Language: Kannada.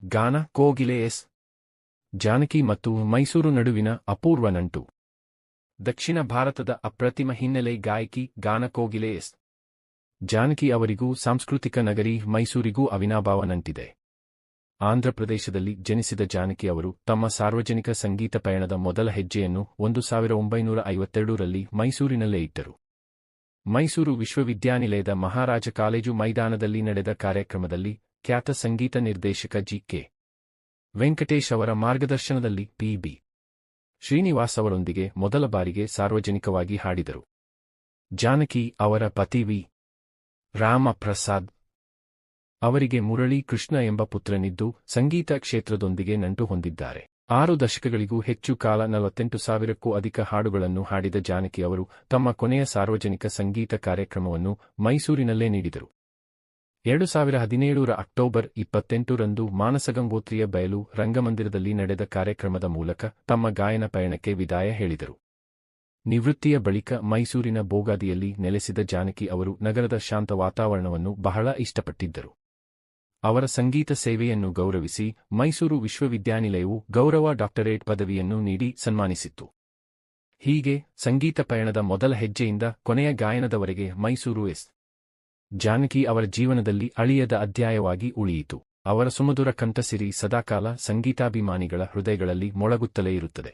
ಗಾನ ಕೋಗಿಲೆ ಎಸ್. ಜಾನಕಿ ಮತ್ತು ಮೈಸೂರು ನಡುವಿನ ಅಪೂರ್ವ ನಂಟು. ದಕ್ಷಿಣ ಭಾರತದ ಅಪ್ರತಿಮ ಹಿನ್ನೆಲೆ ಗಾಯಕಿ ಗಾನ ಕೋಗಿಲೆ ಎಸ್. ಜಾನಕಿ ಅವರಿಗೂ ಸಾಂಸ್ಕೃತಿಕ ನಗರಿ ಮೈಸೂರಿಗೂ ಅವಿನಾಭಾವ ನಂಟಿದೆ. ಆಂಧ್ರಪ್ರದೇಶದಲ್ಲಿ ಜನಿಸಿದ ಜಾನಕಿ ಅವರು ತಮ್ಮ ಸಾರ್ವಜನಿಕ ಸಂಗೀತ ಪಯಣದ ಮೊದಲ ಹೆಜ್ಜೆಯನ್ನು 1952ರಲ್ಲಿ ಮೈಸೂರಿನಲ್ಲೇ ಇಟ್ಟರು. ಮೈಸೂರು ವಿಶ್ವವಿದ್ಯಾನಿಲಯದ ಮಹಾರಾಜ ಕಾಲೇಜು ಮೈದಾನದಲ್ಲಿ ನಡೆದ ಕಾರ್ಯಕ್ರಮದಲ್ಲಿ ಖ್ಯಾತ ಸಂಗೀತ ನಿರ್ದೇಶಕ ಜಿ.ಕೆ. ವೆಂಕಟೇಶ್ ಅವರ ಮಾರ್ಗದರ್ಶನದಲ್ಲಿ ಪಿ.ಬಿ. ಶ್ರೀನಿವಾಸ್ ಅವರೊಂದಿಗೆ ಮೊದಲ ಬಾರಿಗೆ ಸಾರ್ವಜನಿಕವಾಗಿ ಹಾಡಿದರು. ಜಾನಕಿ ಅವರ ಪತಿ ವಿ. ರಾಮಪ್ರಸಾದ್ ಅವರಿಗೆ ಮುರಳಿ ಕೃಷ್ಣ ಎಂಬ ಪುತ್ರನಿದ್ದು ಸಂಗೀತ ಕ್ಷೇತ್ರದೊಂದಿಗೆ ನಂಟು ಹೊಂದಿದ್ದಾರೆ. 6 ದಶಕಗಳಿಗೂ ಹೆಚ್ಚು ಕಾಲ 48,000ಕ್ಕೂ ಅಧಿಕ ಹಾಡುಗಳನ್ನು ಹಾಡಿದ ಜಾನಕಿ ಅವರು ತಮ್ಮ ಕೊನೆಯ ಸಾರ್ವಜನಿಕ ಸಂಗೀತ ಕಾರ್ಯಕ್ರಮವನ್ನು ಮೈಸೂರಿನಲ್ಲೇ ನೀಡಿದರು. 2017ರ ಅಕ್ಟೋಬರ್ 28ರಂದು ಮಾನಸಗಂಗೋತ್ರಿಯ ಬಯಲು ರಂಗಮಂದಿರದಲ್ಲಿ ನಡೆದ ಕಾರ್ಯಕ್ರಮದ ಮೂಲಕ ತಮ್ಮ ಗಾಯನ ಪಯಣಕ್ಕೆ ವಿದಾಯ ಹೇಳಿದರು. ನಿವೃತ್ತಿಯ ಬಳಿಕ ಮೈಸೂರಿನ ಬೋಗಾದಿಯಲ್ಲಿ ನೆಲೆಸಿದ ಜಾನಕಿ ಅವರು ನಗರದ ಶಾಂತ ವಾತಾವರಣವನ್ನು ಬಹಳ ಇಷ್ಟಪಟ್ಟಿದ್ದರು. ಅವರ ಸಂಗೀತ ಸೇವೆಯನ್ನು ಗೌರವಿಸಿ ಮೈಸೂರು ವಿಶ್ವವಿದ್ಯಾನಿಲಯವು ಗೌರವ ಡಾಕ್ಟರೇಟ್ ಪದವಿಯನ್ನು ನೀಡಿ ಸನ್ಮಾನಿಸಿತ್ತು. ಹೀಗೆ ಸಂಗೀತ ಪಯಣದ ಮೊದಲ ಹೆಜ್ಜೆಯಿಂದ ಕೊನೆಯ ಗಾಯನದವರೆಗೆ ಮೈಸೂರು ಎಸ್. ಜಾನಕಿ ಅವರ ಜೀವನದಲ್ಲಿ ಅಳಿಯದ ಅಧ್ಯಾಯವಾಗಿ ಉಳಿಯಿತು. ಅವರ ಸುಮಧುರ ಕಂಠಸಿರಿ ಸದಾಕಾಲ ಸಂಗೀತಾಭಿಮಾನಿಗಳ ಹೃದಯಗಳಲ್ಲಿ ಮೊಳಗುತ್ತಲೇ ಇರುತ್ತದೆ.